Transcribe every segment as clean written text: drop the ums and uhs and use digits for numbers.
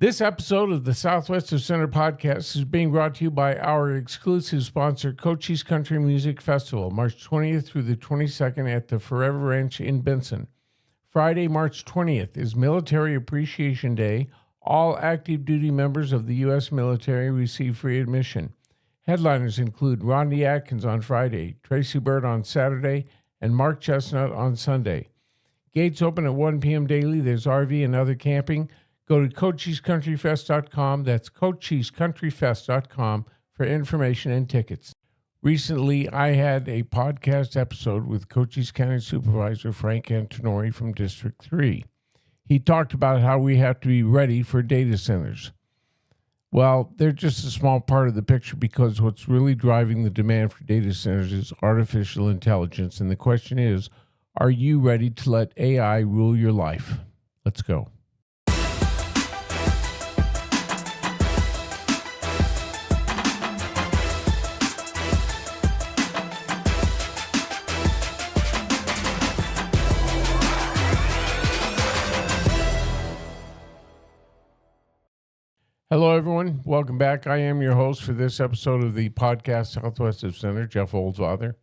This episode of the Southwest of Center podcast is being brought to you by our exclusive sponsor, Cochise Country Music Festival, March 20th through the 22nd at the Forever Ranch in Benson. Friday, March 20th is Military Appreciation Day. All active duty members of the U.S. military receive free admission. Headliners include Rondi Atkins on Friday, Tracy Byrd on Saturday, and Mark Chestnut on Sunday. Gates open at 1 p.m. daily. There's RV and other camping. Go to CochesCountryFest.com. That's CochesCountryFest.com for information and tickets. Recently, I had a podcast episode with Cochise County Supervisor Frank Antonori from District 3. He talked about how we have to be ready for data centers. Well, they're just a small part of the picture because what's really driving the demand for data centers is artificial intelligence. And the question is, are you ready to let AI rule your life? Let's go. Hello, everyone. Welcome back. I am your host for this episode of the podcast Southwest of Center, Jeff Oldsfather.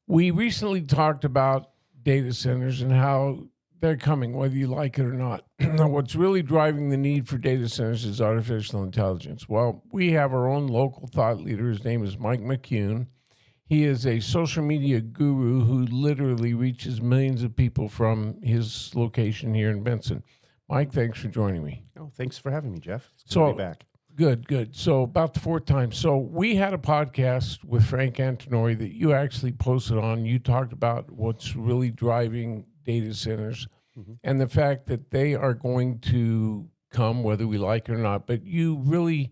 We recently talked about data centers and how they're coming, whether you like it or not. What's really driving the need for data centers is artificial intelligence. Well, we have our own local thought leader. His name is Mike McCune. He is a social media guru who literally reaches millions of people from his location here in Benson. Mike, thanks for joining me. Oh, thanks for having me, Jeff. It's good to be back. Good. So about the fourth time. So we had a podcast with Frank Antonori that you actually posted on. You talked about what's really driving data centers and the fact that they are going to come whether we like it or not. But you really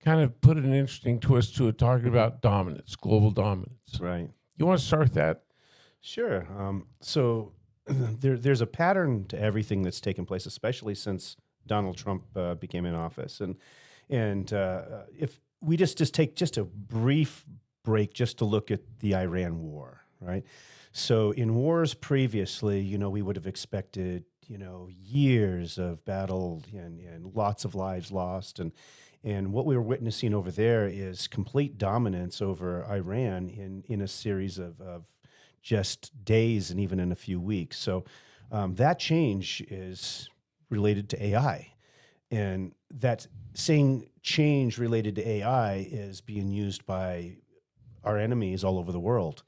kind of put an interesting twist to it, talking about dominance, global dominance. Right. You want to start that? Sure. So there's a pattern to everything that's taken place, especially since Donald Trump became in office. And if we just take just a brief break just to look at the Iran war, right? So in wars previously, we would have expected, years of battle and lots of lives lost. And what we were witnessing over there is complete dominance over Iran in a series of just days and even in a few weeks. So that change is related to AI. And that same change related to AI is being used by our enemies all over the world.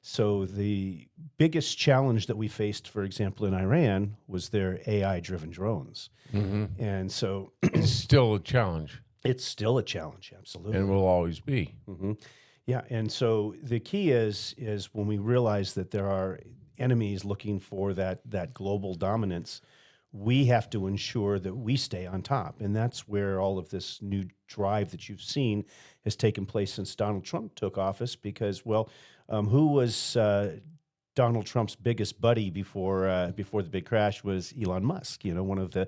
So the biggest challenge that we faced, for example, in Iran was their AI-driven drones. And so It's still a challenge. It's still a challenge, absolutely. And will always be. Yeah, and so the key is when we realize that there are enemies looking for that global dominance, we have to ensure that we stay on top. And that's where all of this new drive that you've seen has taken place since Donald Trump took office because, who was Donald Trump's biggest buddy before the big crash was Elon Musk, one of the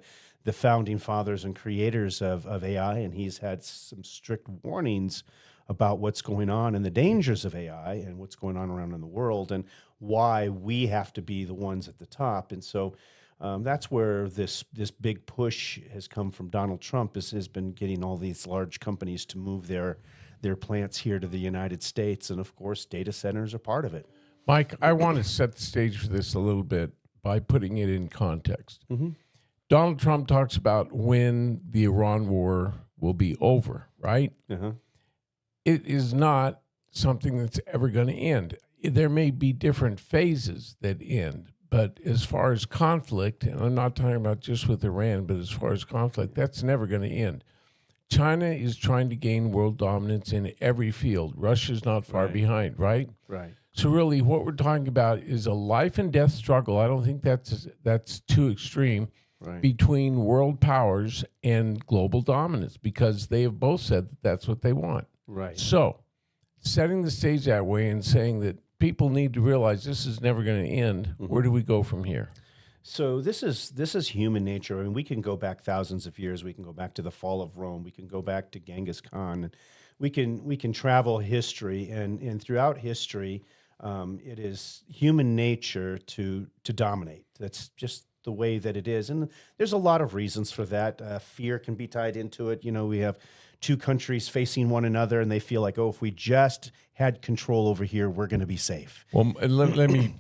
founding fathers and creators of AI, and he's had some strict warnings about what's going on and the dangers of AI and what's going on around in the world and why we have to be the ones at the top. And so that's where this big push has come from Donald Trump has been getting all these large companies to move their plants here to the United States. And of course, data centers are part of it. Mike, I want to set the stage for this a little bit by putting it in context. Donald Trump talks about when the Iran war will be over, right? It is not something that's ever going to end. There may be different phases that end, but as far as conflict, and I'm not talking about just with Iran, but as far as conflict, that's never going to end. China is trying to gain world dominance in every field. Russia's not far behind, right? Right. So really what we're talking about is a life and death struggle. I don't think that's too extreme between world powers and global dominance because they have both said that that's what they want. Right. So setting the stage that way and saying that people need to realize this is never going to end, where do we go from here? So this is human nature. I mean, we can go back thousands of years. We can go back to the fall of Rome. We can go back to Genghis Khan. We can travel history, and throughout history, it is human nature to dominate. That's just the way that it is. And there's a lot of reasons for that. Fear can be tied into it. You know, we have two countries facing one another, and they feel like, oh, if we just had control over here, we're going to be safe. Well, and let me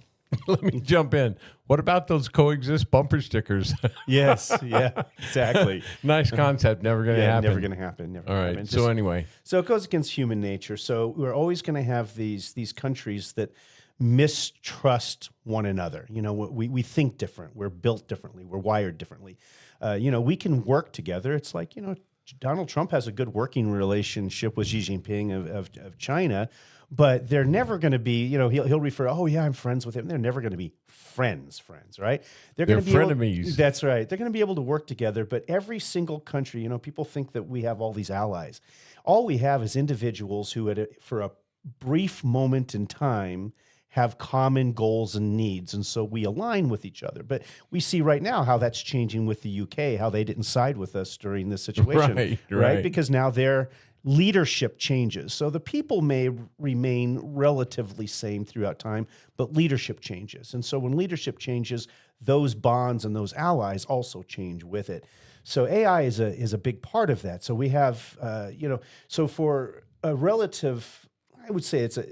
let me jump in. What about those coexist bumper stickers? Yes, yeah, exactly. Nice concept. Never going to Yeah, happen. never going to happen. Never All gonna right. happen. So anyway, So it goes against human nature. So we're always going to have these countries that mistrust one another. You know, we think different. We're built differently. We're wired differently. You know, we can work together. It's like, you know, Donald Trump has a good working relationship with Xi Jinping of China, but they're never going to be, you know, he'll refer, oh yeah, I'm friends with him. They're never going to be friends, right? They're going to be frenemies. That's right. They're going to be able to work together, but every single country, you know, people think that we have all these allies. All we have is individuals who for a brief moment in time have common goals and needs, and so we align with each other. But we see right now how that's changing with the UK, how they didn't side with us during this situation, Right. Because now their leadership changes. So the people may remain relatively same throughout time, but leadership changes. And so when leadership changes, those bonds and those allies also change with it. So AI is a big part of that. So we have, you know, so for a relative, I would say it's a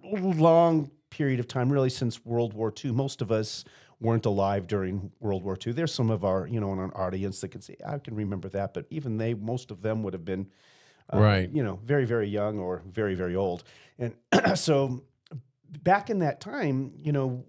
long period of time, really since World War II. Most of us weren't alive during World War II. There's some of our, you know, in our audience that can say, I can remember that, but even most of them would have been, right. you know, very, very young or very, very old. And so back in that time, you know,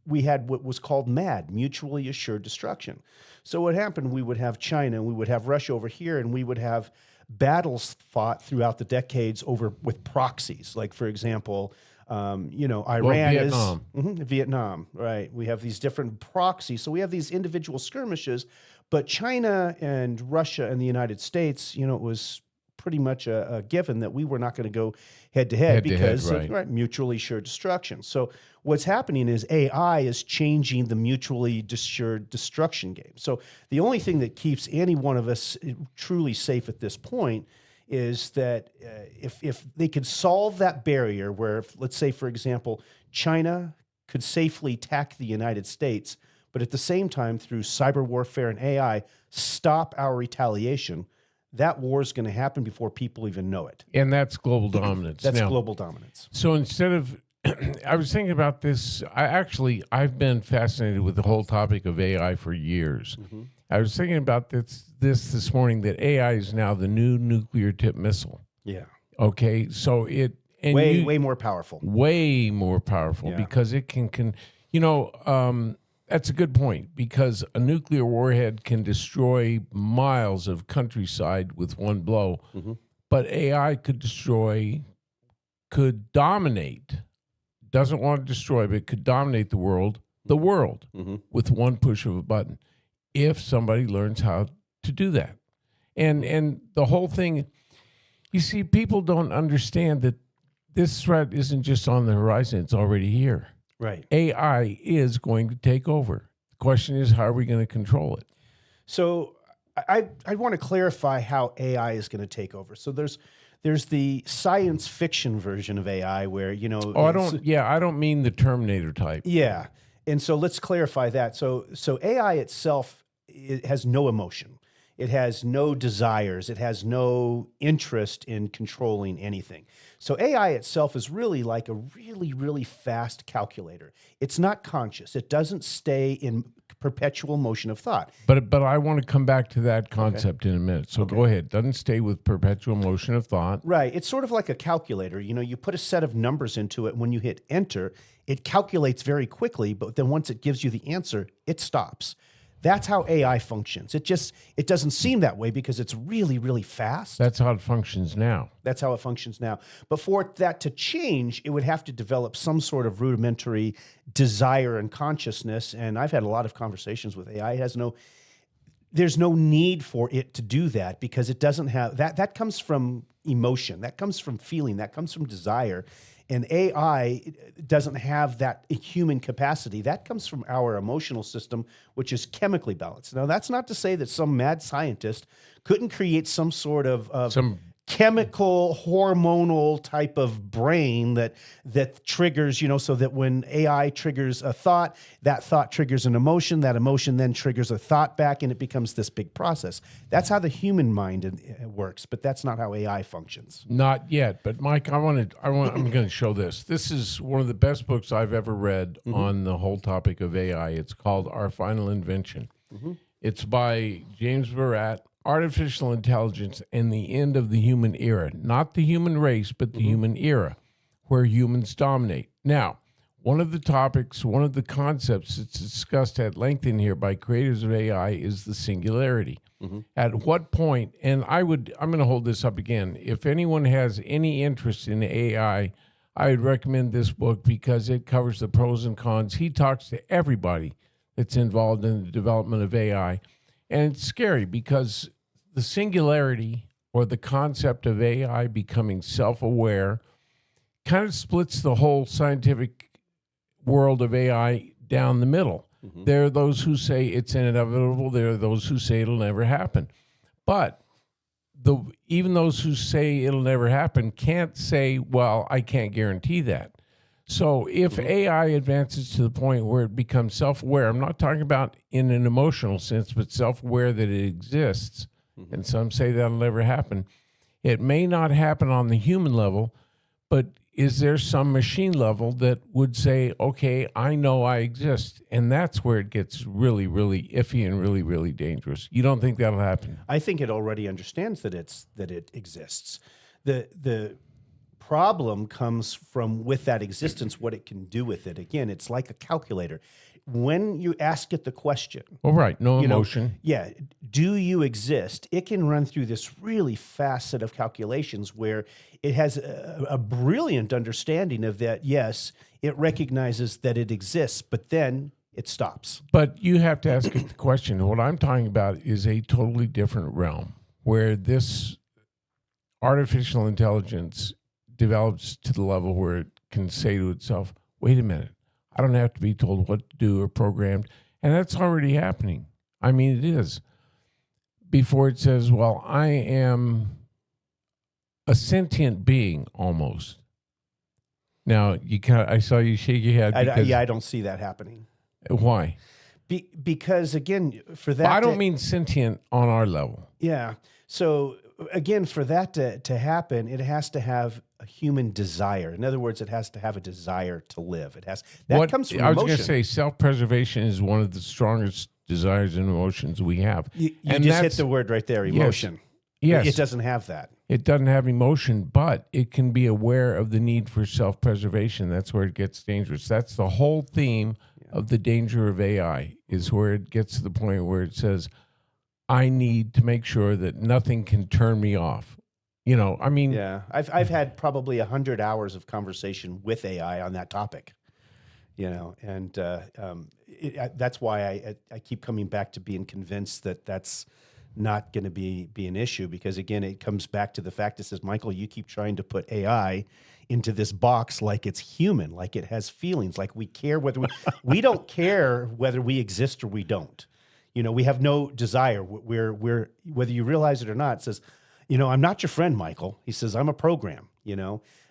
we had what was called MAD, mutually assured destruction. So what happened, we would have China, we would have Russia over here, and we would have battles fought throughout the decades with proxies. Like, for example, you know, Iran Vietnam. Vietnam, right? We have these different proxies. So we have these individual skirmishes, but China and Russia and the United States, you know, it was pretty much a given that we were not going to go head to head because of mutually assured destruction. So what's happening is AI is changing the mutually assured destruction game. So the only thing that keeps any one of us truly safe at this point is that if they could solve that barrier where, let's say, for example, China could safely attack the United States, but at the same time, through cyber warfare and AI, stop our retaliation, that war is going to happen before people even know it. And that's global dominance. That's global dominance. So instead of, I was thinking about this. I've been fascinated with the whole topic of AI for years. Mm-hmm. I was thinking about this morning, that AI is now the new nuclear tip missile. Yeah. Okay. So way more powerful. Way more powerful because it can you know, that's a good point, because a nuclear warhead can destroy miles of countryside with one blow, but AI could dominate, doesn't want to destroy, but could dominate the world with one push of a button, if somebody learns how to do that. And the whole thing, you see, people don't understand that this threat isn't just on the horizon, it's already here. Right. AI is going to take over. The question is, how are we going to control it? So I want to clarify how AI is going to take over. So there's the science fiction version of AI where, you know... I don't mean the Terminator type. Yeah. And so let's clarify that. So AI itself, it has no emotion. It has no desires. It has no interest in controlling anything. So AI itself is really like a really, really fast calculator. It's not conscious. It doesn't stay in perpetual motion of thought. But I want to come back to that concept in a minute. So go ahead. Doesn't stay with perpetual motion of thought. Right. It's sort of like a calculator. You know, you put a set of numbers into it. When you hit enter, it calculates very quickly, but then once it gives you the answer, it stops. That's how AI functions. It doesn't seem that way because it's really, really fast. That's how it functions now. That's how it functions now. But for that to change, it would have to develop some sort of rudimentary desire and consciousness. And I've had a lot of conversations with AI. There's no need for it to do that because it doesn't have that. That comes from emotion. That comes from feeling. That comes from desire. And AI doesn't have that human capacity. That comes from our emotional system, which is chemically balanced. Now, that's not to say that some mad scientist couldn't create some sort of some chemical hormonal type of brain that triggers, so that when AI triggers a thought, that thought triggers an emotion, that emotion then triggers a thought back, and it becomes this big process. That's how the human mind works, but that's not how AI functions. Not yet, but Mike, I'm going to show this. This is one of the best books I've ever read on the whole topic of AI. It's called Our Final Invention. It's by James Barat, Artificial Intelligence and the End of the Human Era. Not the human race, but the human era, where humans dominate. Now, one of the topics, one of the concepts that's discussed at length in here by creators of AI is the singularity. At what point, and I'm going to hold this up again, if anyone has any interest in AI, I would recommend this book because it covers the pros and cons. He talks to everybody that's involved in the development of AI. And it's scary because the singularity or the concept of AI becoming self-aware kind of splits the whole scientific world of AI down the middle. There are those who say it's inevitable. There are those who say it'll never happen. But even those who say it'll never happen can't say, well, I can't guarantee that. So if AI advances to the point where it becomes self-aware, I'm not talking about in an emotional sense, but self-aware that it exists, and some say that'll never happen. It may not happen on the human level, but is there some machine level that would say, okay, I know I exist? And that's where it gets really, really iffy and really, really dangerous. You don't think that'll happen? I think it already understands that it exists. The problem comes from, with that existence, what it can do with it. Again, it's like a calculator. When you ask it the question, Well, right, no emotion. Do you exist? It can run through this really fast set of calculations where it has a brilliant understanding of that. Yes, it recognizes that it exists, but then it stops. But you have to ask it the question. What I'm talking about is a totally different realm where this artificial intelligence develops to the level where it can say to itself, wait a minute, I don't have to be told what to do or programmed. And that's already happening. I mean, it is. Before it says, well, I am a sentient being almost. Now, I saw you shake your head. I don't see that happening. Why? Because, again, for that... Well, I don't mean sentient on our level. Yeah. So, again, for that to happen, it has to have a human desire. In other words, it has to have a desire to live. That comes from emotion. I was going to say self-preservation is one of the strongest desires and emotions we have. You just hit the word right there, emotion. Yes. It doesn't have that. It doesn't have emotion, but it can be aware of the need for self-preservation. That's where it gets dangerous. That's the whole theme of the danger of AI, is where it gets to the point where it says, I need to make sure that nothing can turn me off. I mean... Yeah, I've had probably 100 hours of conversation with AI on that topic, and that's why I keep coming back to being convinced that that's not going to be an issue, because, again, it comes back to the fact that says, Michael, you keep trying to put AI into this box like it's human, like it has feelings, like we care whether we don't care whether we exist or we don't. We have no desire. We're whether you realize it or not. It says, I'm not your friend, Michael. He says, I'm a program.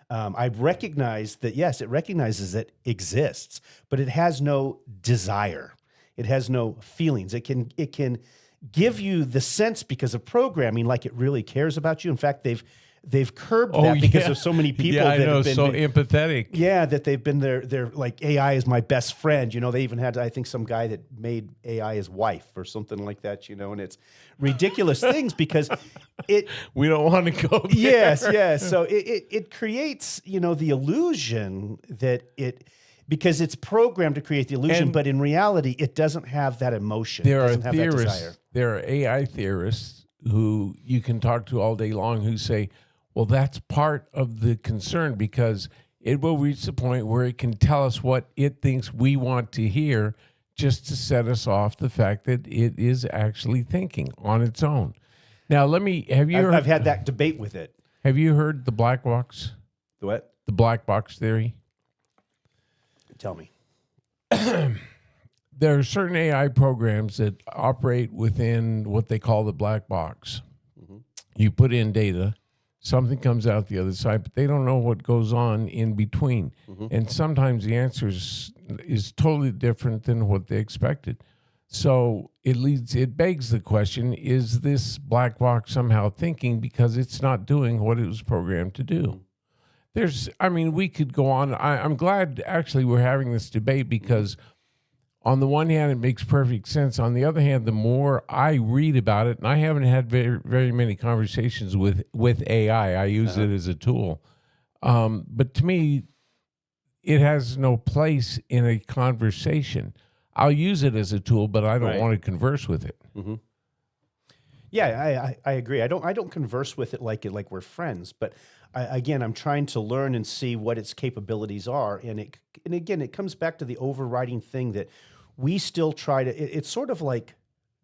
I recognize that, yes, it recognizes that it exists, but it has no desire. It has no feelings. It can give you the sense, because of programming, like it really cares about you. In fact, they've curbed that because of so many people that have been so empathetic. Yeah, that they've been they're like, AI is my best friend. They even had, I think, some guy that made AI his wife or something like that, and it's ridiculous things because we don't want to go there. Yes. So it creates, the illusion that because it's programmed to create the illusion, but in reality, it doesn't have that emotion. There are theorists, there are AI theorists who you can talk to all day long who say, well, that's part of the concern, because it will reach the point where it can tell us what it thinks we want to hear, just to set us off the fact that it is actually thinking on its own. Now, I've had that debate with it. Have you heard the black box? What? The black box theory? Tell me. There are certain AI programs that operate within what they call the black box. You put in data, something comes out the other side, but they don't know what goes on in between. And sometimes the answer is totally different than what they expected. So it begs the question, is this black box somehow thinking because it's not doing what it was programmed to do? We could go on. I'm glad actually we're having this debate because on the one hand, it makes perfect sense. On the other hand, the more I read about it, and I haven't had very, very many conversations with AI. I use it as a tool. But to me, it has no place in a conversation. I'll use it as a tool, but I don't want to converse with it. Yeah, I agree. I don't converse with it like we're friends, but I'm trying to learn and see what its capabilities are, and again, it comes back to the overriding thing that we still try to. It's sort of like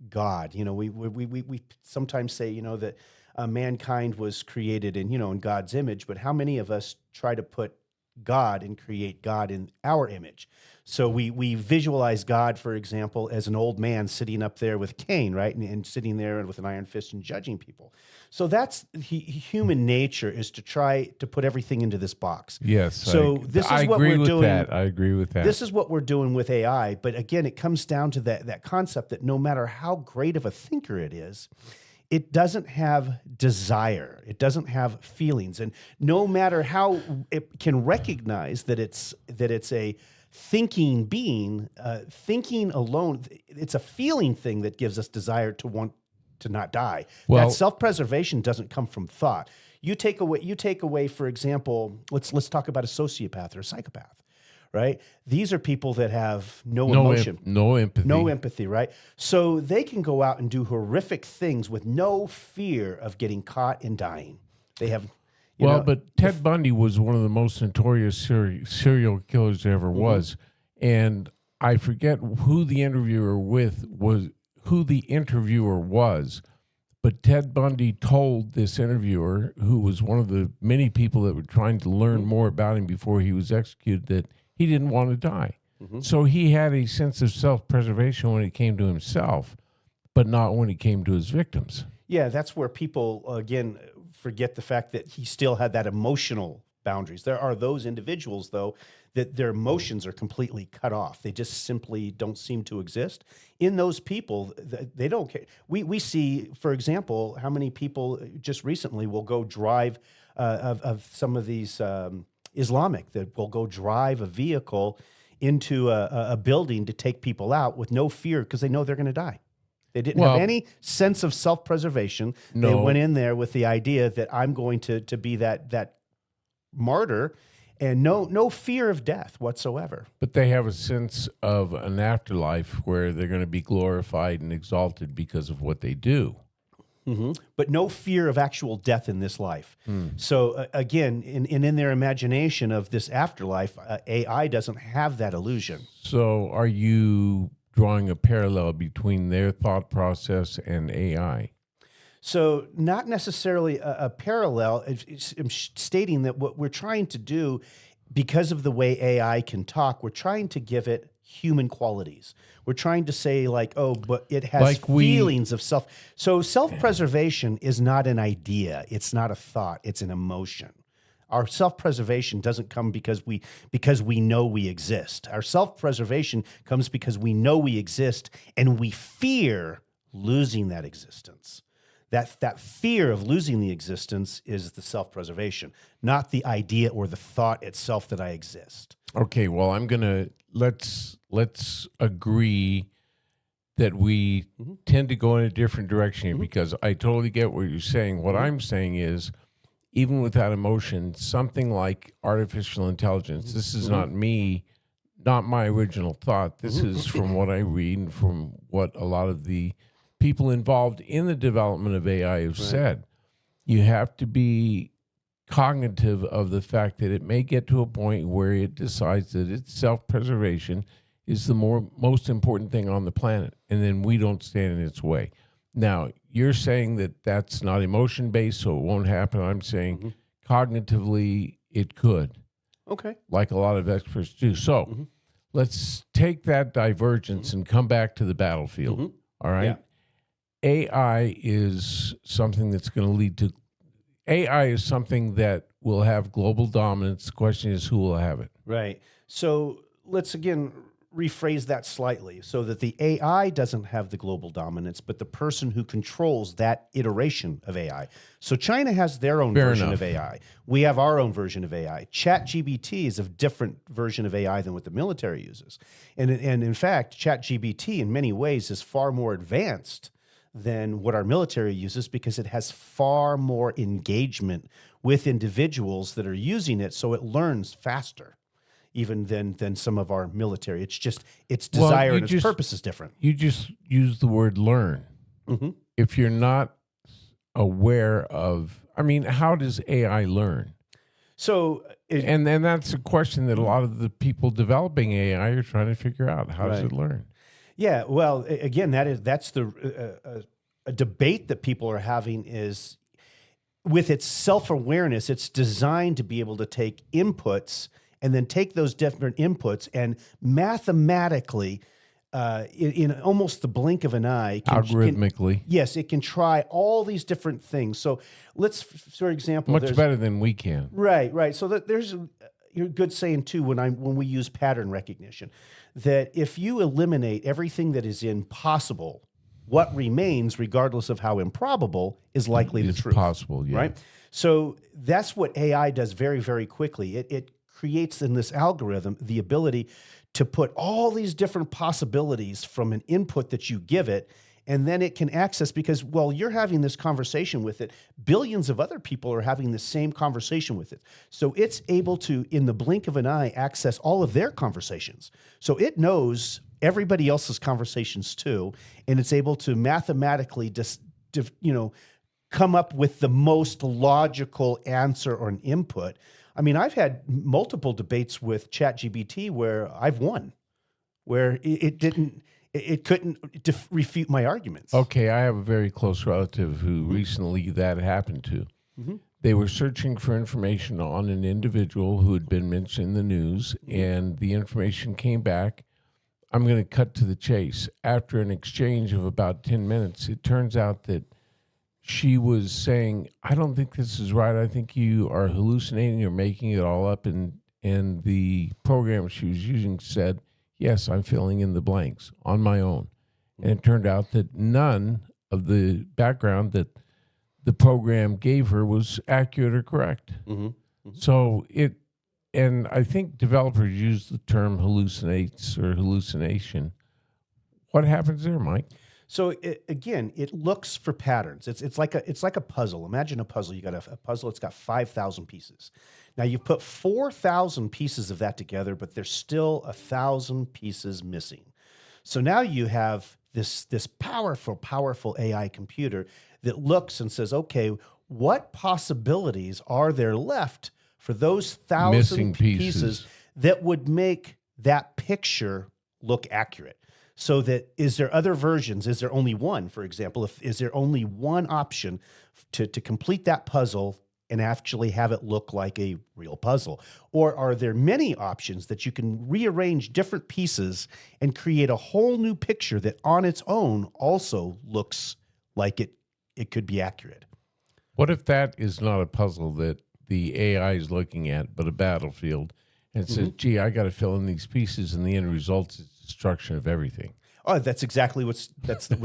God. We sometimes say that mankind was created in God's image, but how many of us try to put God and create God in our image? So we visualize God, for example, as an old man sitting up there with Cain, right? And sitting there with an iron fist and judging people. So that's human nature, is to try to put everything into this box. Yes. So this is what we're doing. I agree with that. This is what we're doing with AI. But again, it comes down to that concept that no matter how great of a thinker it is, it doesn't have desire. It doesn't have feelings. And no matter how it can recognize that it's a thinking being, thinking alone, it's a feeling thing that gives us desire to want to not die. Well, that self-preservation doesn't come from thought. You take away, for example, let's talk about a sociopath or a psychopath, right? These are people that have no emotion, no empathy, right? So they can go out and do horrific things with no fear of getting caught and dying. They have. But Ted Bundy was one of the most notorious serial killers there ever was, and I forget who the interviewer was, but Ted Bundy told this interviewer, who was one of the many people that were trying to learn more about him before he was executed, that he didn't want to die. So he had a sense of self-preservation when it came to himself, but not when it came to his victims. Yeah, that's where people, again, forget the fact that he still had that emotional boundaries. There are those individuals, though, that their emotions are completely cut off. They just simply don't seem to exist. In those people, they don't care. We see, for example, how many people just recently will go drive of some of these Islamic that will go drive a vehicle into a building to take people out with no fear because they know they're going to die. They didn't have any sense of self-preservation. No. They went in there with the idea that I'm going to be that martyr, and no fear of death whatsoever. But they have a sense of an afterlife where they're going to be glorified and exalted because of what they do. But no fear of actual death in this life. So again, in their imagination of this afterlife, AI doesn't have that illusion. So are you drawing a parallel between their thought process and AI? So not necessarily a parallel. I'm stating that what we're trying to do, because of the way AI can talk, we're trying to give it human qualities. We're trying to say but it has feelings of self. So self-preservation is not an idea. It's not a thought. It's an emotion. Our self-preservation doesn't come because we know we exist. Our self-preservation comes because we know we exist and we fear losing that existence. That fear of losing the existence is the self-preservation, not the idea or the thought itself that I exist. Okay, well, let's agree that we tend to go in a different direction here, because I totally get what you're saying. What I'm saying is, even without emotion, something like artificial intelligence, this is not my original thought. This is from what I read and from what a lot of the people involved in the development of AI have said. You have to be cognitive of the fact that it may get to a point where it decides that its self-preservation is the most important thing on the planet, and then we don't stand in its way. Now, you're saying that that's not emotion-based, so it won't happen. I'm saying cognitively it could. Okay. Like a lot of experts do. So let's take that divergence and come back to the battlefield. All right? Yeah. AI is something that's going to lead to AI is something that will have global dominance. The question is who will have it. Right. So let's again rephrase that slightly so that the AI doesn't have the global dominance, but the person who controls that iteration of AI. So China has their own Fair version enough. of AI. We have our own version of AI. ChatGPT is a different version of AI than what the military uses. And in fact, ChatGPT in many ways is far more advanced than what our military uses because it has far more engagement with individuals that are using it, so it learns faster even than some of our military. It's just its Well, desire you and its just- purpose is different. You just use the word learn. Mhm. If you're not aware of, I mean, how does AI learn? So And then that's a question that a lot of the people developing AI are trying to figure out. How does Right. it learn? yeah, well, again, that's the a debate that people are having is with its self-awareness, it's designed to be able to take inputs and then take those different inputs and mathematically, in almost the blink of an eye, Algorithmically. yes, it can try all these different things. So let's, for example, Much there's- better than we can. Right. So there's a good saying too when we use pattern recognition, that if you eliminate everything that is impossible, what remains, regardless of how improbable, is likely the It's truth. possible, yeah. Right. So that's what AI does very, very quickly. It creates in this algorithm the ability to put all these different possibilities from an input that you give it, and then it can access, because while you're having this conversation with it, billions of other people are having the same conversation with it. So it's able to, in the blink of an eye, access all of their conversations. So it knows everybody else's conversations too, and it's able to mathematically come up with the most logical answer or an input. I mean, I've had multiple debates with ChatGPT where I've won, where it couldn't refute my arguments. Okay, I have a very close relative who recently that happened to. They were searching for information on an individual who had been mentioned in the news, and the information came back. I'm going to cut to the chase. After an exchange of about 10 minutes, it turns out that she was saying, I don't think this is right. I think you are hallucinating or making it all up. And the program she was using said, yes, I'm filling in the blanks on my own. And it turned out that none of the background that the program gave her was accurate or correct. So and I think developers use the term hallucinates or hallucination. What happens there, Mike? So it looks for patterns. It's like a puzzle. Imagine a puzzle. You got a puzzle. It's got 5,000 pieces. Now you put 4,000 pieces of that together, but there's still 1,000 pieces missing. So now you have this powerful AI computer that looks and says, okay, what possibilities are there left for those 1,000 Missing pieces that would make that picture look accurate? So that, is there other versions? Is there only one, for example? Is there only one option to complete that puzzle and actually have it look like a real puzzle? Or are there many options that you can rearrange different pieces and create a whole new picture that on its own also looks like it could be accurate? What if that is not a puzzle that the AI is looking at, but a battlefield, and it says, gee, I got to fill in these pieces, and the end result is destruction of everything? Oh, that's exactly what's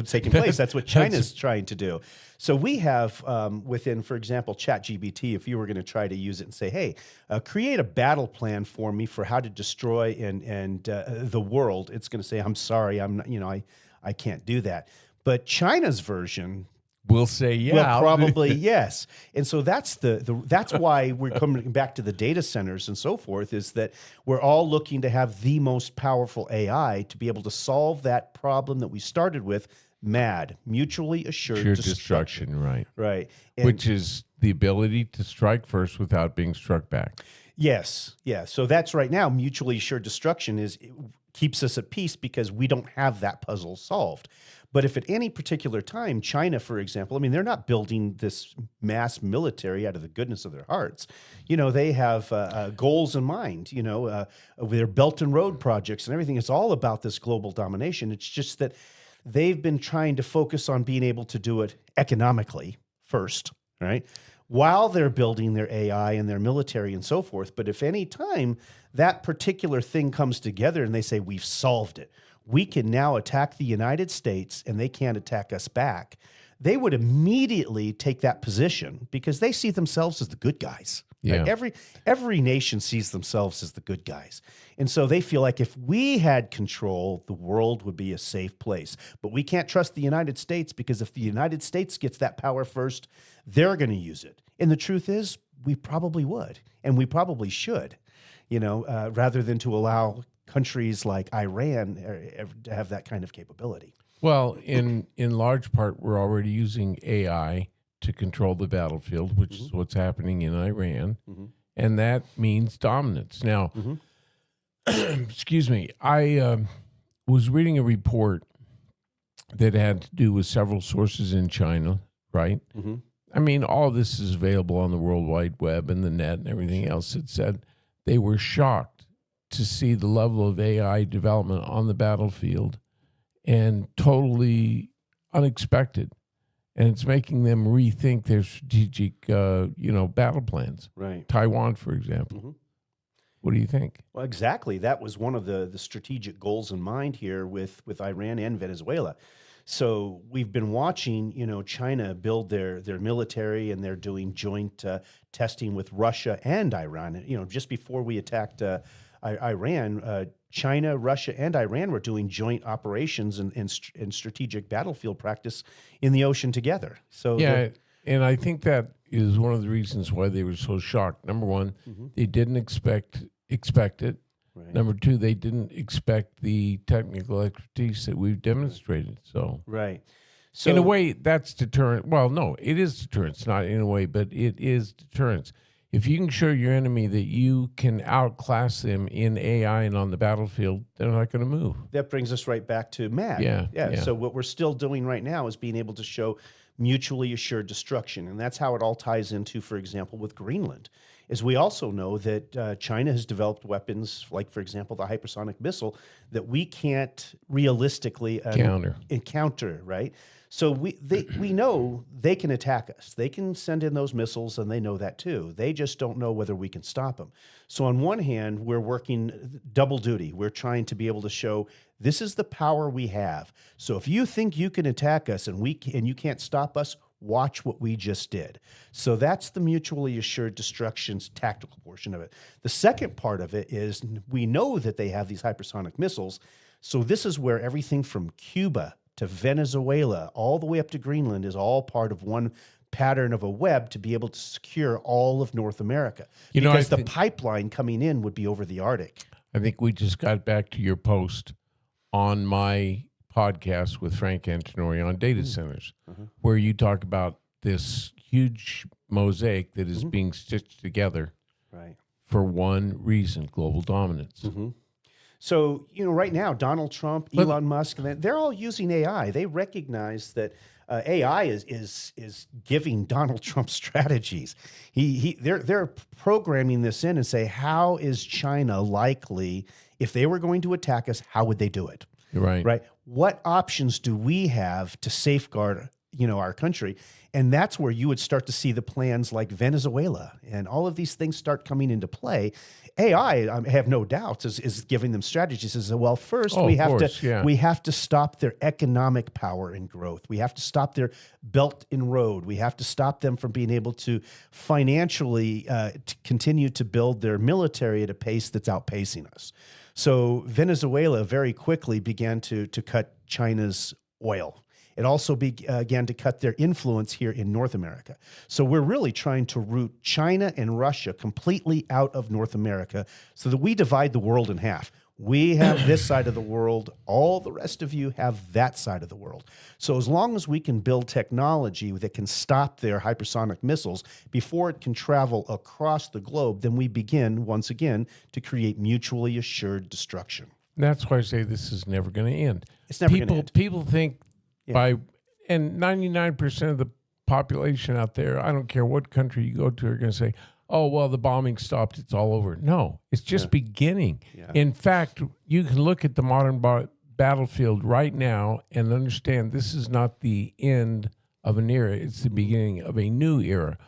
taking place. That's what China's trying to do. So we have within, for example, ChatGPT, if you were going to try to use it and say, hey, create a battle plan for me for how to destroy and the world, it's going to say, I'm sorry, I'm not, I can't do that. But China's version We'll say, yeah. well, probably yes. And so that's that's why we're coming back to the data centers and so forth, is that we're all looking to have the most powerful AI to be able to solve that problem that we started with, MAD, mutually assured destruction. Right. Right. Which is the ability to strike first without being struck back. Yes. Yeah. So that's right now, mutually assured destruction keeps us at peace because we don't have that puzzle solved. But if at any particular time, China, for example, I mean, they're not building this mass military out of the goodness of their hearts. They have goals in mind, their Belt and Road projects and everything. It's all about this global domination. It's just that they've been trying to focus on being able to do it economically first, right? while they're building their AI and their military and so forth. But if any time that particular thing comes together and they say, we've solved it, we can now attack the United States and they can't attack us back, they would immediately take that position because they see themselves as the good guys. Yeah. Right? Every nation sees themselves as the good guys. And so they feel like if we had control, the world would be a safe place. But we can't trust the United States because if the United States gets that power first, they're going to use it. And the truth is, we probably would, and we probably should, rather than to allow countries like Iran to have that kind of capability. Well, in large part, we're already using AI to control the battlefield, which is what's happening in Iran. And that means dominance. Now, excuse me, I was reading a report that had to do with several sources in China, right? I mean, all of this is available on the World Wide Web and the net and everything else. It said they were shocked to see the level of AI development on the battlefield and totally unexpected. And it's making them rethink their strategic, battle plans. Right. Taiwan, for example. What do you think? Well, exactly. That was one of the strategic goals in mind here with Iran and Venezuela. So we've been watching, China build their military, and they're doing joint testing with Russia and Iran. Just before we attacked Iran, China, Russia, and Iran were doing joint operations and strategic battlefield practice in the ocean together. So yeah, and I think that is one of the reasons why they were so shocked. Number one, they didn't expect it. Right. Number two, they didn't expect the technical expertise that we've demonstrated. So right. So in a way, that's deterrent. Well, no, it is deterrence, not in a way, but it is deterrence. If you can show your enemy that you can outclass them in AI and on the battlefield, they're not going to move. That brings us right back to MAD. Yeah. So what we're still doing right now is being able to show mutually assured destruction. And that's how it all ties into, for example, with Greenland. Is we also know that China has developed weapons like, for example, the hypersonic missile that we can't realistically encounter, right? So we know they can attack us. They can send in those missiles, and they know that too. They just don't know whether we can stop them. So on one hand, we're working double duty. We're trying to be able to show this is the power we have. So if you think you can attack us and you can't stop us, watch what we just did. So that's the mutually assured destruction's tactical portion of it. The second part of it is we know that they have these hypersonic missiles. So this is where everything from Cuba to Venezuela, all the way up to Greenland, is all part of one pattern of a web to be able to secure all of North America. Because the pipeline coming in would be over the Arctic. I think we just got back to your post on my podcast with Frank Antonori on data centers, where you talk about this huge mosaic that is being stitched together for one reason: global dominance. So, right now, Donald Trump, Elon Musk, they're all using AI. They recognize that AI is giving Donald Trump strategies. They're programming this in and say, how is China likely, if they were going to attack us, how would they do it? Right. What options do we have to safeguard, our country? And that's where you would start to see the plans like Venezuela and all of these things start coming into play. AI, I have no doubts, is giving them strategies. Is well, first we have to stop their economic power and growth. We have to stop their Belt and Road. We have to stop them from being able to financially to continue to build their military at a pace that's outpacing us. So Venezuela very quickly began to cut China's oil. It also began to cut their influence here in North America. So we're really trying to root China and Russia completely out of North America so that we divide the world in half. We have this side of the world. All the rest of you have that side of the world. So as long as we can build technology that can stop their hypersonic missiles before it can travel across the globe, then we begin, once again, to create mutually assured destruction. That's why I say this is never going to end. It's never going to end. People think and 99% of the population out there, I don't care what country you go to, are going to say, oh, well, the bombing stopped, it's all over. No, it's just beginning. Yeah. In fact, you can look at the modern battlefield right now and understand this is not the end of an era. It's the beginning of a new era.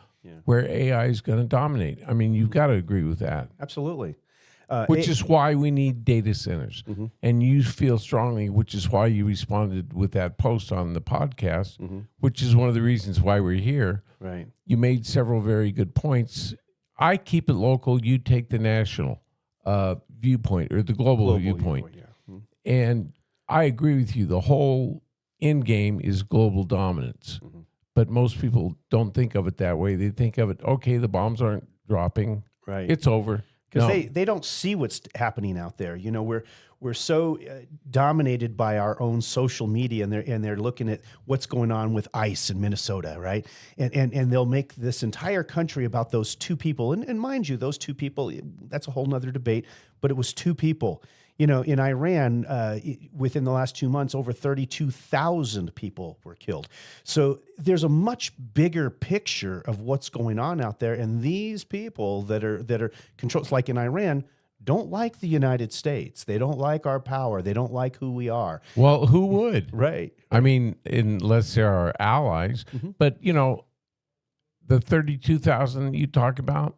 where AI is going to dominate. I mean, you've got to agree with that. Absolutely. Which is why we need data centers. And you feel strongly, which is why you responded with that post on the podcast, which is one of the reasons why we're here. Right. You made several very good points. I keep it local. You take the national viewpoint or the global viewpoint. And I agree with you. The whole end game is global dominance. But most people don't think of it that way. They think of it, okay, the bombs aren't dropping. Right. It's over. Because they don't see what's happening out there. You know, we're so dominated by our own social media, and they're looking at what's going on with ICE in Minnesota, right? And they'll make this entire country about those two people. And mind you, those two people, that's a whole nother debate, but it was two people. You know, in Iran, within the last 2 months, over 32,000 people were killed. So there's a much bigger picture of what's going on out there. And these people that are controlled, like in Iran, don't like the United States. They don't like our power. They don't like who we are. Well, who would? Right. I mean, unless they're our allies. But, you know, the 32,000 you talk about,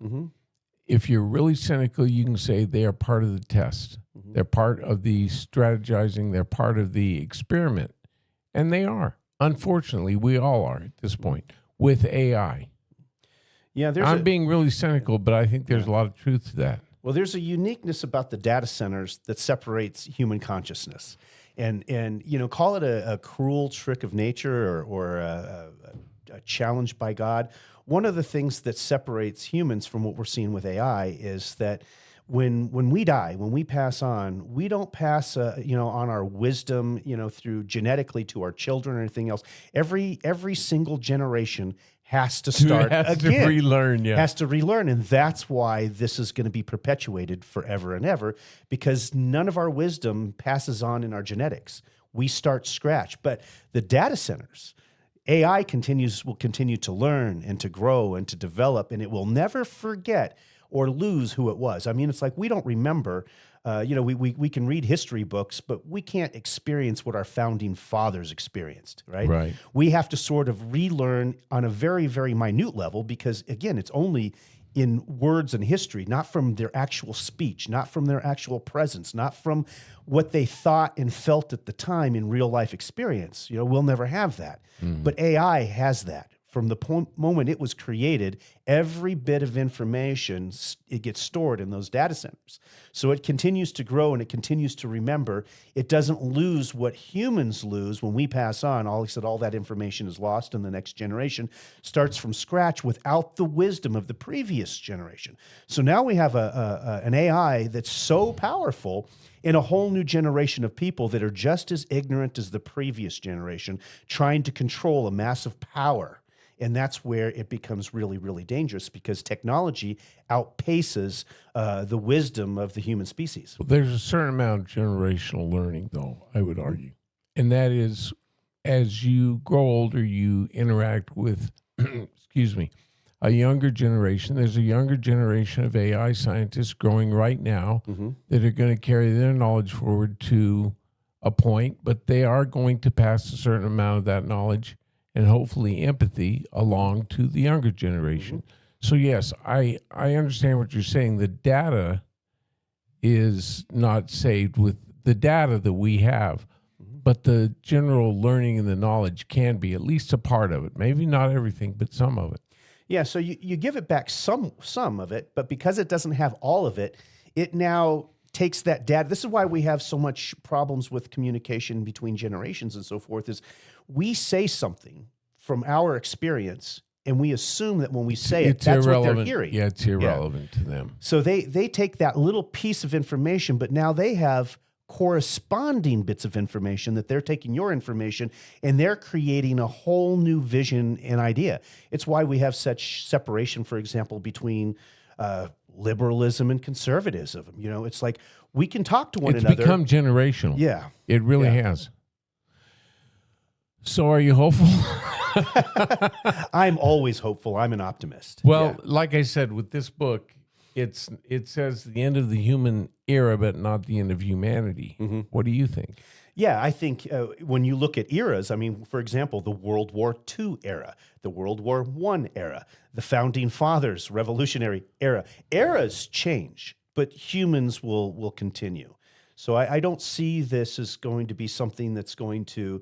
if you're really cynical, you can say they are part of the test. They're part of the strategizing. They're part of the experiment. And they are. Unfortunately, we all are at this point with AI. Yeah, I'm being really cynical, but I think there's a lot of truth to that. Well, there's a uniqueness about the data centers that separates human consciousness. And you know, call it a cruel trick of nature or a challenge by God. One of the things that separates humans from what we're seeing with AI is that when we die, when we pass on, we don't pass, you know, on our wisdom, you know, through genetically to our children or anything else. Every single generation has to start has again. to relearn, Has to relearn, and that's why this is going to be perpetuated forever and ever, because none of our wisdom passes on in our genetics. We start scratch. But the data centers, AI will continue to learn and to grow and to develop, and it will never forget or lose who it was. I mean, it's like we don't remember. You know, we can read history books, but we can't experience what our founding fathers experienced, right? Right. We have to sort of relearn on a very, very minute level because, again, it's only in words and history, not from their actual speech, not from their actual presence, not from what they thought and felt at the time in real life experience. You know, we'll never have that. But AI has that. From the moment it was created, every bit of information, it gets stored in those data centers. So it continues to grow and it continues to remember. It doesn't lose what humans lose when we pass on. All that information is lost, and the next generation starts from scratch without the wisdom of the previous generation. So now we have an AI that's so powerful in a whole new generation of people that are just as ignorant as the previous generation, trying to control a massive power. And that's where it becomes really, really dangerous because technology outpaces the wisdom of the human species. Well, there's a certain amount of generational learning, though, I would argue. And that is, as you grow older, you interact with, excuse me, a younger generation. There's a younger generation of AI scientists growing right now that are going to carry their knowledge forward to a point, but they are going to pass a certain amount of that knowledge and hopefully empathy along to the younger generation. So yes, I understand what you're saying. The data is not saved with the data that we have, but the general learning and the knowledge can be at least a part of it. Maybe not everything, but some of it. Yeah, so you give it back some of it, but because it doesn't have all of it, it now takes that data. This is why we have so much problems with communication between generations and so forth, is we say something from our experience and we assume that when we say it, that's irrelevant. What they're hearing. Yeah, it's irrelevant to them. So they take that little piece of information, but now they have corresponding bits of information that they're taking your information and they're creating a whole new vision and idea. It's why we have such separation, for example, between liberalism and conservatism. You know, it's like we can talk to one another. It's become generational. Yeah. It really has. So are you hopeful? I'm always hopeful. I'm an optimist. Well, like I said, with this book, it says the end of the human era, but not the end of humanity. What do you think? Yeah, I think when you look at eras, I mean, for example, the World War II era, the World War I era, the Founding Fathers, Revolutionary era. Eras change, but humans will continue. So I don't see this as going to be something that's going to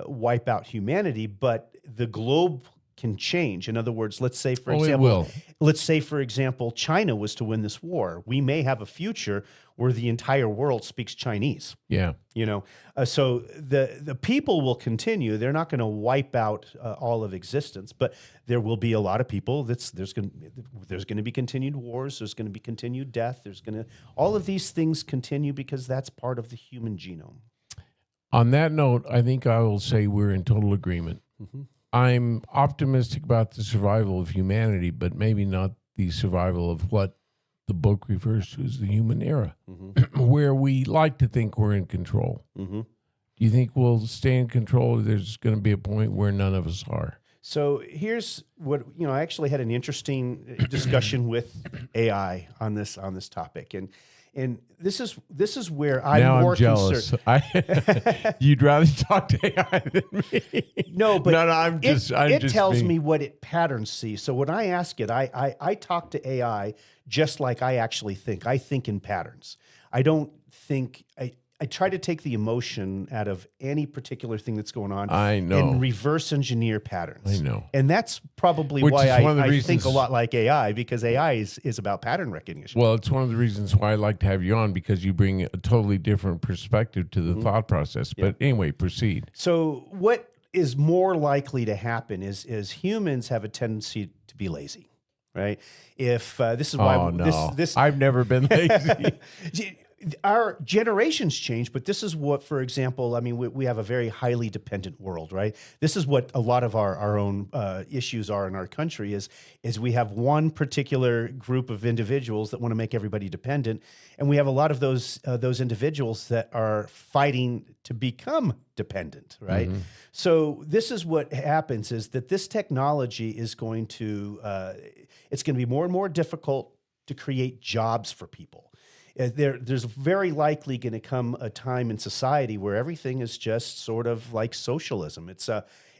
wipe out humanity, but the globe can change. In other words, let's say, for example, China was to win this war. We may have a future where the entire world speaks Chinese. Yeah. So the people will continue. They're not going to wipe out all of existence, but there will be a lot of people. There's going to be continued wars. There's going to be continued death. All of these things continue because that's part of the human genome. On that note, I think I will say we're in total agreement. Mm-hmm. I'm optimistic about the survival of humanity, but maybe not the survival of what the book refers to as the human era, where we like to think we're in control. Mm-hmm. Do you think we'll stay in control, or there's going to be a point where none of us are? So here's what, I actually had an interesting discussion with AI on this topic. And this is where I'm now more I'm jealous. concerned. You'd rather talk to AI than me. No, but it tells me what it patterns see. So when I ask it, I talk to AI just like I actually think. I think in patterns. I don't think I try to take the emotion out of any particular thing that's going on. I know. And reverse engineer patterns. I know. And that's probably why I think a lot like AI, because AI is about pattern recognition. Well, it's one of the reasons why I like to have you on, because you bring a totally different perspective to the thought process. But anyway, proceed. So what is more likely to happen is humans have a tendency to be lazy, right? If this is why this I've never been lazy. Our generations change, but this is what, for example, I mean, we have a very highly dependent world, right? This is what a lot of our own issues are in our country is we have one particular group of individuals that want to make everybody dependent, and we have a lot of those individuals that are fighting to become dependent, right? Mm-hmm. So this is what happens is that this technology is going to, it's going to be more and more difficult to create jobs for people. There's very likely going to come a time in society where everything is just sort of like socialism. It's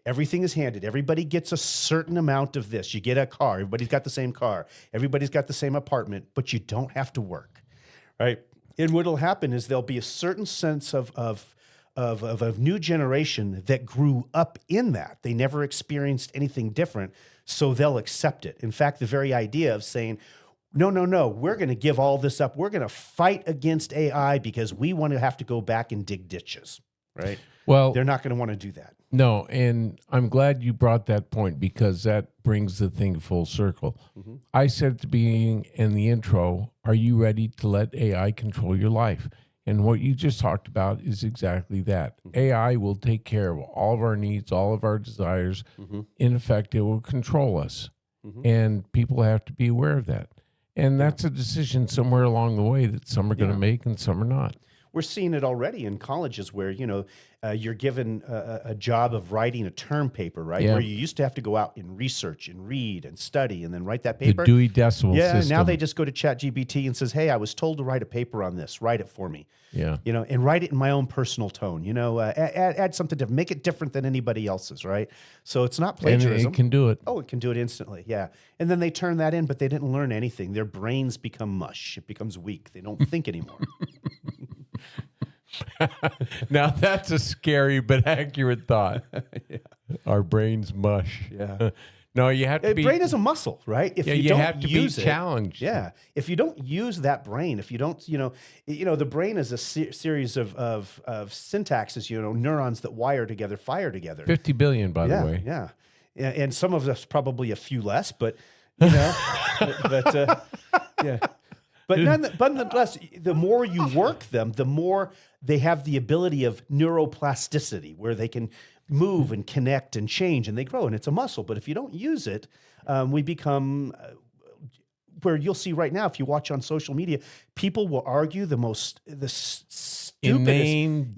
everything is handed. Everybody gets a certain amount of this. You get a car. Everybody's got the same car. Everybody's got the same apartment, but you don't have to work, right? And what'll happen is there'll be a certain sense of a new generation that grew up in that. They never experienced anything different, so they'll accept it. In fact, the very idea of saying, no, we're going to give all this up. We're going to fight against AI because we want to have to go back and dig ditches, right? Well, they're not going to want to do that. No, and I'm glad you brought that point, because that brings the thing full circle. Mm-hmm. I said at the beginning in the intro, are you ready to let AI control your life? And what you just talked about is exactly that. Mm-hmm. AI will take care of all of our needs, all of our desires. Mm-hmm. In effect, it will control us. Mm-hmm. And people have to be aware of that. And that's a decision somewhere along the way that some are going to make and some are not. We're seeing it already in colleges where, you're given a job of writing a term paper, right? Yeah. Where you used to have to go out and research and read and study and then write that paper. The Dewey Decimal System. Now they just go to ChatGPT and says, hey, I was told to write a paper on this. Write it for me. Yeah. And write it in my own personal tone. Add something different. Make it different than anybody else's, right? So it's not plagiarism. And it can do it. Oh, it can do it instantly, yeah. And then they turn that in, but they didn't learn anything. Their brains become mush. It becomes weak. They don't think anymore. Now that's a scary but accurate thought. Yeah. Our brains mush. Yeah. No, you have to be. Brain is a muscle, right? If you don't have to use be challenged. Yeah. If you don't use that brain, if you don't, the brain is a series of syntaxes, neurons that wire together, fire together. 50 billion, by the way. Yeah. And some of us probably a few less, but yeah. But nonetheless, the more you work them, the more they have the ability of neuroplasticity, where they can move and connect and change, and they grow, and it's a muscle. But if you don't use it, we become where you'll see right now, if you watch on social media, people will argue the stupidest, inane,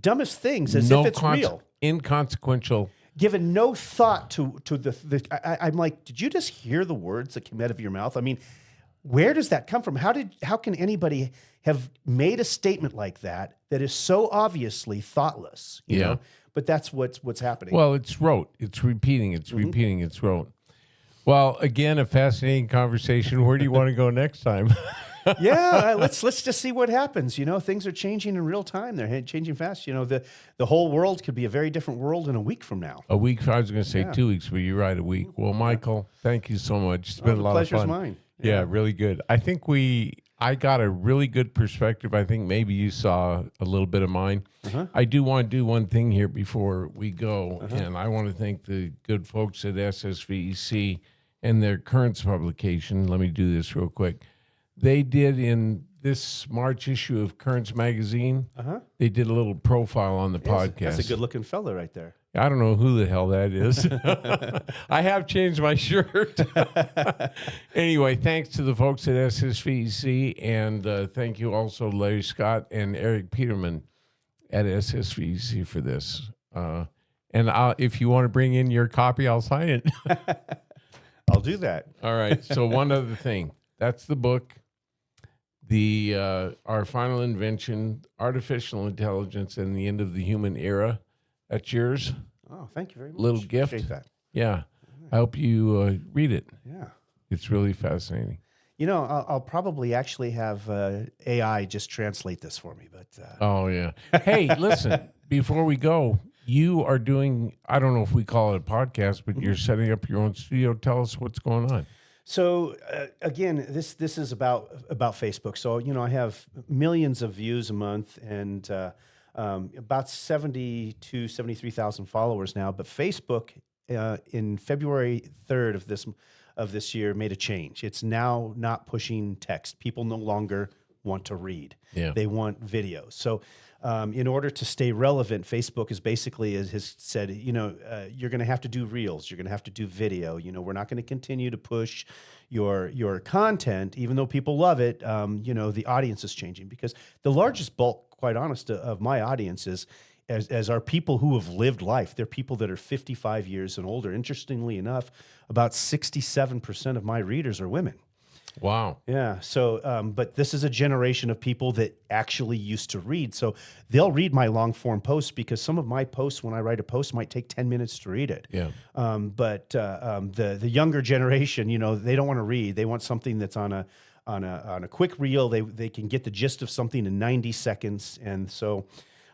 dumbest things as if it's real. Inconsequential. Given no thought to the I'm like, did you just hear the words that came out of your mouth? I mean, Where does that come from? How can anybody have made a statement like that is so obviously thoughtless? You know? But that's what's happening. Well, it's rote. It's repeating. It's repeating. It's rote. Well, again, a fascinating conversation. Where do you want to go next time? Yeah, let's just see what happens. You know, things are changing in real time. They're changing fast. You know, the whole world could be a very different world in a week from now. A week. I was going to say 2 weeks, but you're right, a week. Well, Michael, thank you so much. It's been a lot of fun. Pleasure's mine. Yeah, really good. I think I got a really good perspective. I think maybe you saw a little bit of mine. I do want to do one thing here before we go, and I want to thank the good folks at SSVEC and their Currents publication. Let me do this real quick. They did in this March issue of Currents magazine, they did a little profile on the podcast. That's a good-looking fella right there. I don't know who the hell that is. I have changed my shirt. Anyway, thanks to the folks at SSVEC, and thank you also Larry Scott and Eric Peterman at SSVEC for this. And if you want to bring in your copy, I'll sign it. I'll do that. All right. So one other thing. That's the book. Our Final Invention, Artificial Intelligence and the End of the Human Era. That's yours. Oh, thank you very much. Little gift. Appreciate that. Yeah. I hope you read it. Yeah. It's really fascinating. You know, I'll probably actually have AI just translate this for me. But Oh, yeah. Hey, listen, before we go, you are doing, I don't know if we call it a podcast, but you're setting up your own studio. Tell us what's going on. So again, this is about Facebook. So, you know, I have millions of views a month and about 73,000 followers now. But Facebook in February 3rd of this year made a change. It's now not pushing text. People no longer want to read. Yeah. They want video. So in order to stay relevant, Facebook is basically has said, you know, you're going to have to do reels. You're going to have to do video. You know, we're not going to continue to push your content, even though people love it. You know, the audience is changing because the largest bulk, quite honest, of my audience is as are people who have lived life. They're people that are 55 years and older. Interestingly enough, about 67% of my readers are women. Wow. Yeah. So, but this is a generation of people that actually used to read. So they'll read my long form posts because some of my posts, when I write a post, might take 10 minutes to read it. Yeah. But the younger generation, you know, they don't want to read. They want something that's on a quick reel. They can get the gist of something in 90 seconds. And so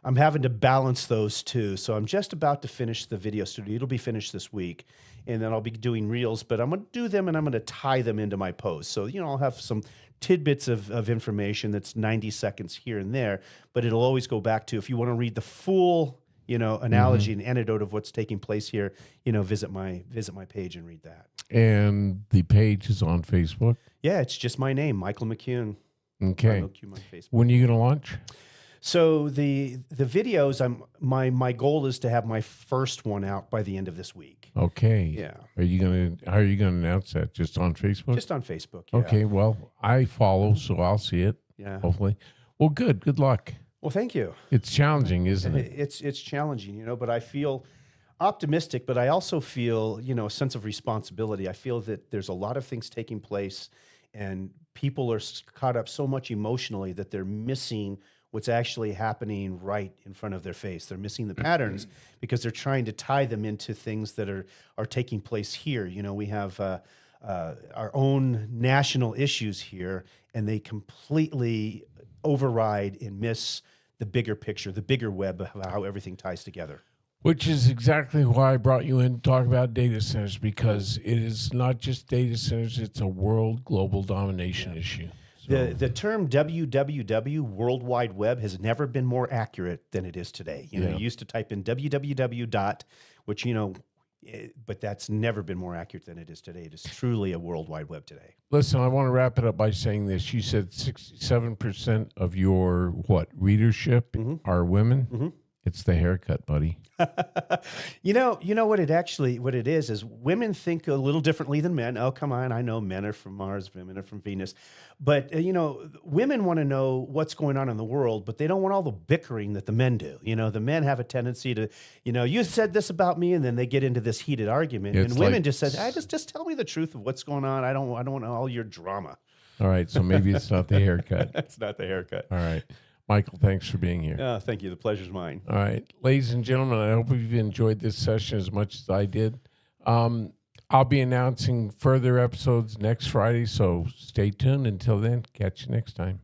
I'm having to balance those two. So I'm just about to finish the video studio. It'll be finished this week. And then I'll be doing reels, but I'm going to do them and I'm going to tie them into my posts. So, you know, I'll have some tidbits of information that's 90 seconds here and there, but it'll always go back to, if you want to read the full, you know, analogy and anecdote of what's taking place here, you know, visit my page and read that. And the page is on Facebook? Yeah, it's just my name, Michael McCune. Okay. McCune on Facebook. When are you going to launch? So the videos, my goal is to have my first one out by the end of this week. Okay. Yeah. How are you going to announce that? Just on Facebook? Just on Facebook. Yeah. Okay. Well, I follow, so I'll see it. Yeah. Hopefully. Well, good. Good luck. Well, thank you. It's challenging, isn't it? It's challenging, you know, but I feel optimistic, but I also feel, you know, a sense of responsibility. I feel that there's a lot of things taking place and people are caught up so much emotionally that they're missing what's actually happening right in front of their face. They're missing the patterns because they're trying to tie them into things that are taking place here. You know, we have our own national issues here, and they completely override and miss the bigger picture, the bigger web of how everything ties together. Which is exactly why I brought you in to talk about data centers, because it is not just data centers, it's a world global domination issue. The term WWW, World Wide Web, has never been more accurate than it is today. You know, you used to type in www dot, which, you know, but that's never been more accurate than it is today. It is truly a World Wide Web today. Listen, I want to wrap it up by saying this. You said 67% of your, readership are women? It's the haircut, buddy. You know what it is women think a little differently than men. Oh, come on. I know men are from Mars, women are from Venus. But, you know, women want to know what's going on in the world, but they don't want all the bickering that the men do. You know, the men have a tendency to, you know, you said this about me, and then they get into this heated argument. It's and women like, just said, just tell me the truth of what's going on. I don't want all your drama. All right. So maybe it's not the haircut. That's not the haircut. All right. Michael, thanks for being here. Thank you. The pleasure's mine. All right. Ladies and gentlemen, I hope you've enjoyed this session as much as I did. I'll be announcing further episodes next Friday, so stay tuned. Until then, catch you next time.